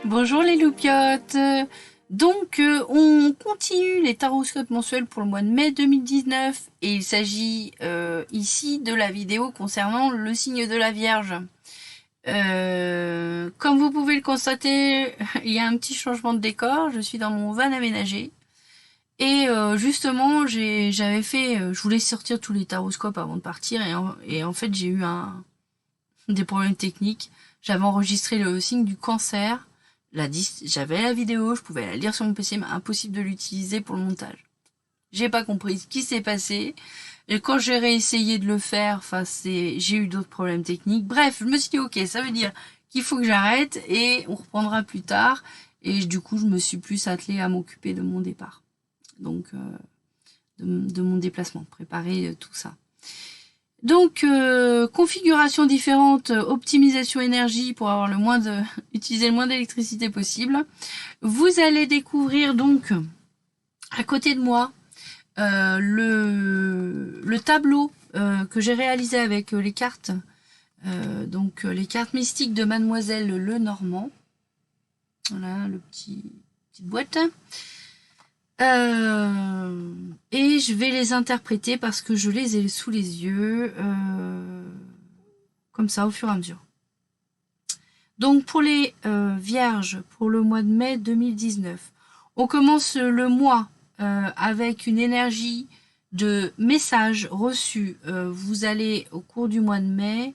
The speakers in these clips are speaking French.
Bonjour les loupiotes. On continue les taroscopes mensuels pour le mois de mai 2019 et il s'agit ici de la vidéo concernant le signe de la Vierge. Comme vous pouvez le constater, il y a un petit changement de décor. Je suis dans mon van aménagé et justement je voulais sortir tous les taroscopes avant de partir et en fait j'ai eu des problèmes techniques. J'avais enregistré le signe du Cancer. J'avais la vidéo, je pouvais la lire sur mon PC, mais impossible de l'utiliser pour le montage. J'ai pas compris ce qui s'est passé. Et quand j'ai réessayé de le faire, j'ai eu d'autres problèmes techniques. Bref, je me suis dit, ok, ça veut dire qu'il faut que j'arrête et on reprendra plus tard. Et du coup, je me suis plus attelée à m'occuper de mon départ. Donc, de mon déplacement, préparer tout ça. Donc, configuration différente, optimisation énergie pour avoir utiliser le moins d'électricité possible. Vous allez découvrir donc, à côté de moi, le tableau que j'ai réalisé avec les cartes, les cartes mystiques de Mademoiselle Lenormand. Voilà, petite boîte. Et je vais les interpréter parce que je les ai sous les yeux, comme ça, au fur et à mesure. Donc, pour les vierges, pour le mois de mai 2019, on commence le mois avec une énergie de messages reçus. Vous allez, au cours du mois de mai,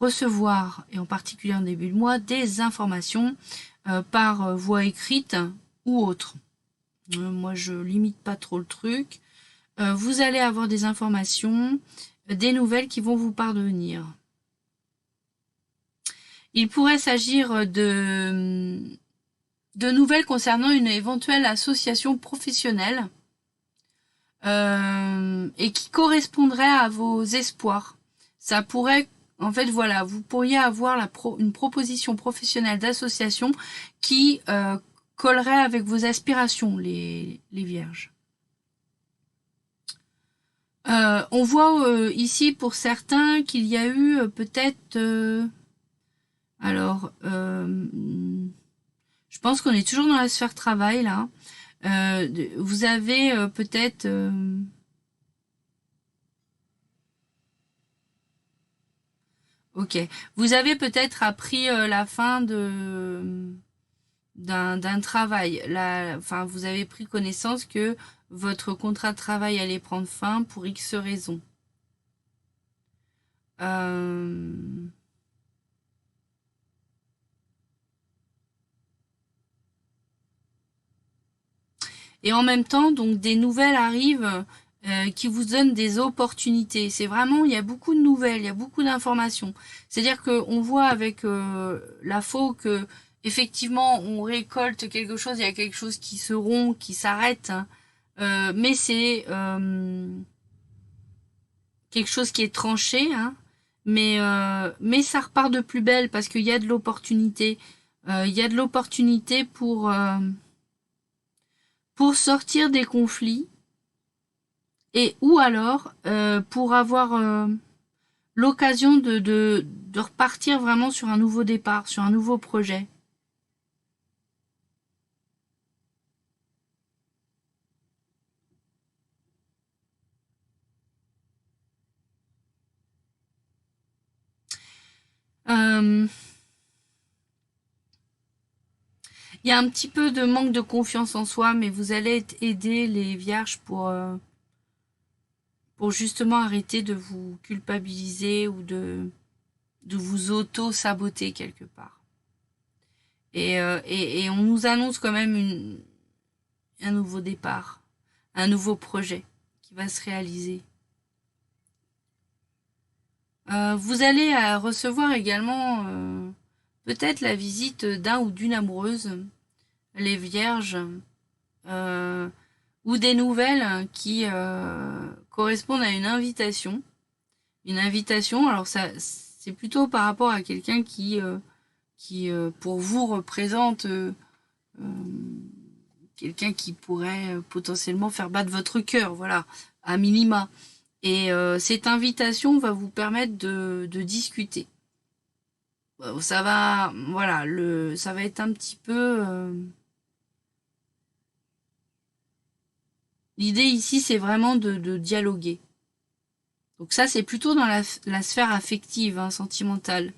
recevoir, et en particulier en début de mois, des informations par voie écrite ou autre. Moi, je limite pas trop le truc. Vous allez avoir des informations, des nouvelles qui vont vous parvenir. Il pourrait s'agir de nouvelles concernant une éventuelle association professionnelle et qui correspondrait à vos espoirs. Ça pourrait, en fait, voilà, vous pourriez avoir une proposition professionnelle d'association qui collerait avec vos aspirations, les vierges. On voit ici pour certains qu'il y a eu peut-être... je pense qu'on est toujours dans la sphère travail là. Vous avez peut-être... Ok. Vous avez peut-être appris la fin d'un travail. Vous avez pris connaissance que votre contrat de travail allait prendre fin pour X raisons. Et en même temps, donc des nouvelles arrivent qui vous donnent des opportunités. C'est vraiment, il y a beaucoup de nouvelles, il y a beaucoup d'informations. C'est-à-dire qu'on voit avec la faux que effectivement on récolte quelque chose, il y a quelque chose qui se rompt, qui s'arrête, hein. Mais c'est quelque chose qui est tranché, hein. Mais ça repart de plus belle parce qu'il y a de l'opportunité. Il y a de l'opportunité pour sortir des conflits et ou alors pour avoir l'occasion de repartir vraiment sur un nouveau départ, sur un nouveau projet. Il y a un petit peu de manque de confiance en soi, mais vous allez aider les vierges pour justement arrêter de vous culpabiliser ou de vous auto-saboter quelque part. Et on nous annonce quand même un nouveau départ, un nouveau projet qui va se réaliser. Vous allez recevoir également peut-être la visite d'un ou d'une amoureuse, les vierges, ou des nouvelles qui correspondent à une invitation. Une invitation, alors ça, c'est plutôt par rapport à quelqu'un qui pour vous représente quelqu'un qui pourrait potentiellement faire battre votre cœur, voilà, à minima. Et cette invitation va vous permettre de discuter. Ça va, voilà, ça va être un petit peu. L'idée ici, c'est vraiment de dialoguer. Donc ça, c'est plutôt dans la sphère affective, hein, sentimentale.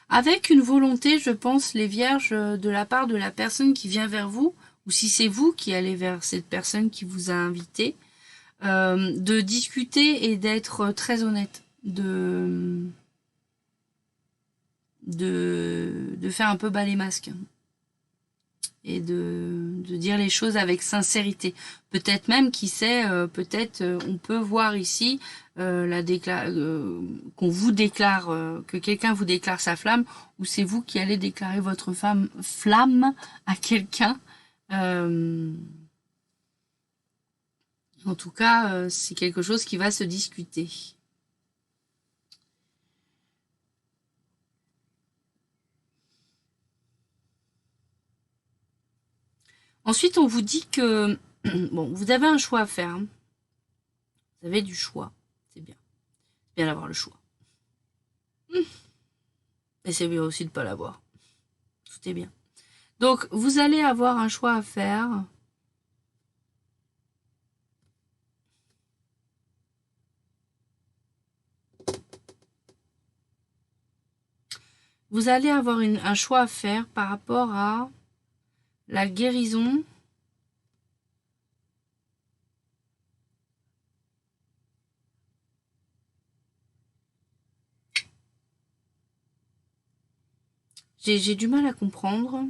Avec une volonté, je pense, les vierges, de la part de la personne qui vient vers vous, ou si c'est vous qui allez vers cette personne qui vous a invité, de discuter et d'être très honnête, de faire un peu bas les masques et de dire les choses avec sincérité. Peut-être même, qui sait, peut-être on peut voir ici qu'on vous déclare, que quelqu'un vous déclare sa flamme, ou c'est vous qui allez déclarer votre flamme à quelqu'un. Euh, En tout cas, c'est quelque chose qui va se discuter. Ensuite, on vous dit que bon, vous avez un choix à faire, hein. Vous avez du choix. C'est bien. C'est bien d'avoir le choix. Et c'est bien aussi de ne pas l'avoir. Tout est bien. Donc, vous allez avoir un choix à faire. Vous allez avoir un choix à faire par rapport à la guérison. J'ai du mal à comprendre.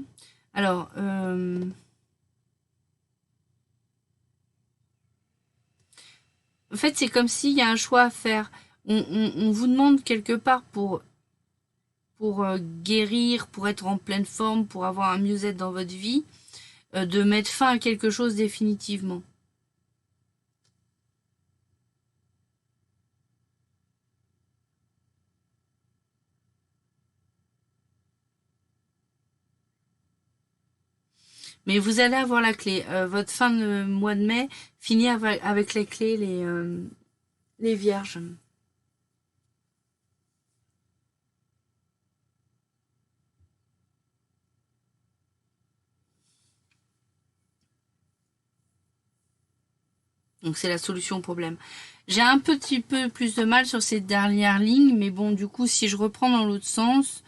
Alors, en fait, c'est comme s'il y a un choix à faire. On vous demande quelque part pour guérir, pour être en pleine forme, pour avoir un mieux-être dans votre vie, de mettre fin à quelque chose définitivement. Mais vous allez avoir la clé. Votre fin de mois de mai finit avec les clés, les vierges. Donc c'est la solution au problème. J'ai un petit peu plus de mal sur ces dernières lignes, mais bon, du coup, si je reprends dans l'autre sens,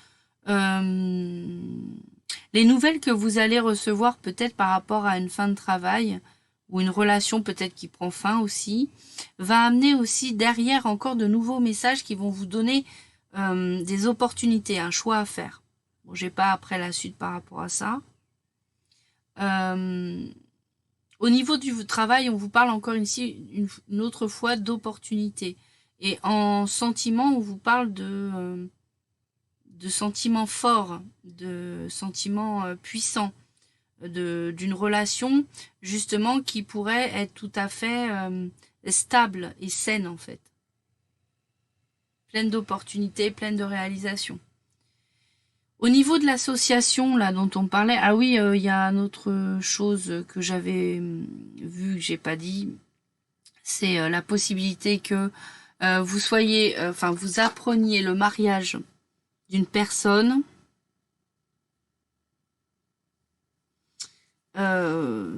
euh, les nouvelles que vous allez recevoir peut-être par rapport à une fin de travail ou une relation peut-être qui prend fin aussi, va amener aussi derrière encore de nouveaux messages qui vont vous donner des opportunités, un choix à faire. Bon, j'ai pas après la suite par rapport à ça. Euh, Au niveau du travail, on vous parle encore ici une autre fois d'opportunités. Et en sentiment, on vous parle de sentiments forts, de sentiments puissants, d'une relation justement qui pourrait être tout à fait stable et saine en fait. Pleine d'opportunités, pleine de réalisations. Au niveau de l'association là dont on parlait, ah oui, il y a une autre chose que j'avais vu que j'ai pas dit, c'est la possibilité que vous soyez, enfin vous appreniez le mariage d'une personne euh,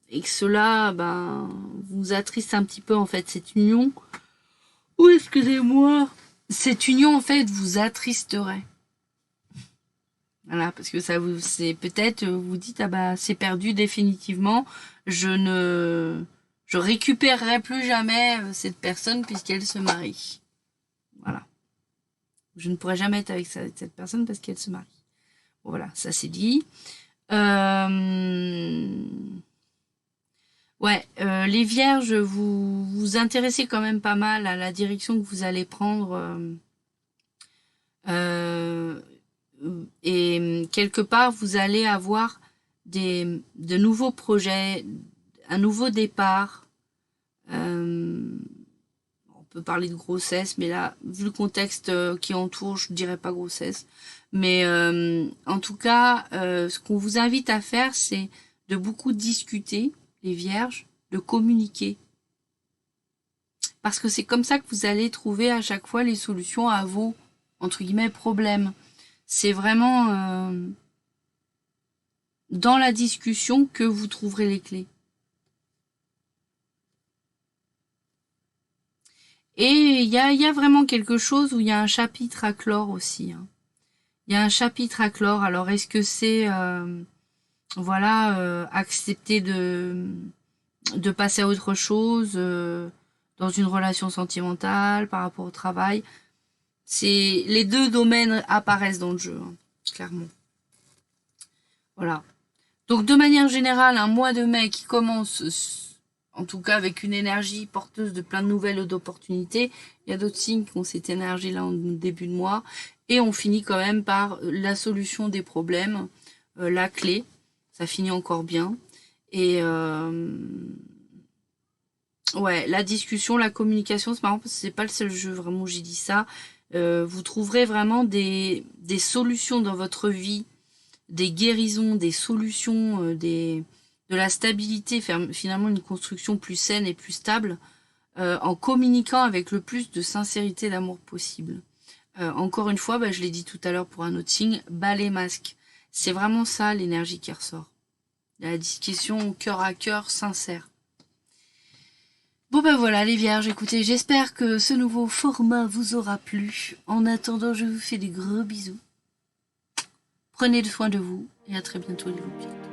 et que cela, ben, vous attriste un petit peu en fait cette union. Ou excusez-moi, cette union en fait vous attristerait. Voilà, parce que ça vous, c'est peut-être, vous dites, ah bah, c'est perdu définitivement, je récupérerai plus jamais cette personne puisqu'elle se marie. Voilà. Je ne pourrai jamais être avec cette personne parce qu'elle se marie. Bon, voilà, ça c'est dit. Euh, Ouais, les vierges, vous vous intéressez quand même pas mal à la direction que vous allez prendre. Euh, et quelque part, vous allez avoir de nouveaux projets, un nouveau départ. Euh, on peut parler de grossesse, mais là, vu le contexte qui entoure, je dirais pas grossesse. Mais en tout cas, ce qu'on vous invite à faire, c'est de beaucoup discuter, les vierges, de communiquer. Parce que c'est comme ça que vous allez trouver à chaque fois les solutions à vos entre guillemets, problème. C'est vraiment dans la discussion que vous trouverez les clés. Et il y a vraiment quelque chose où il y a un chapitre à clore aussi. Hein. Il y a un chapitre à clore. Alors, est-ce que c'est, accepter de passer à autre chose dans une relation sentimentale, par rapport au travail? C'est les deux domaines apparaissent dans le jeu, hein, clairement. Voilà. Donc, de manière générale, un mois de mai qui commence, en tout cas avec une énergie porteuse de plein de nouvelles et d'opportunités. Il y a d'autres signes qui ont cette énergie-là en début de mois. Et on finit quand même par la solution des problèmes, la clé. Ça finit encore bien. Et ouais, la discussion, la communication, c'est marrant parce que c'est pas le seul jeu vraiment où j'ai dit ça. Vous trouverez vraiment des solutions dans votre vie, des guérisons, des solutions, de la stabilité, faire finalement une construction plus saine et plus stable, en communiquant avec le plus de sincérité et d'amour possible. Encore une fois, je l'ai dit tout à l'heure pour un autre signe, balai masque. C'est vraiment ça l'énergie qui ressort. La discussion cœur à cœur, sincère. Bon voilà les vierges, écoutez, j'espère que ce nouveau format vous aura plu. En attendant, je vous fais des gros bisous. Prenez soin de vous et à très bientôt les loupiottes.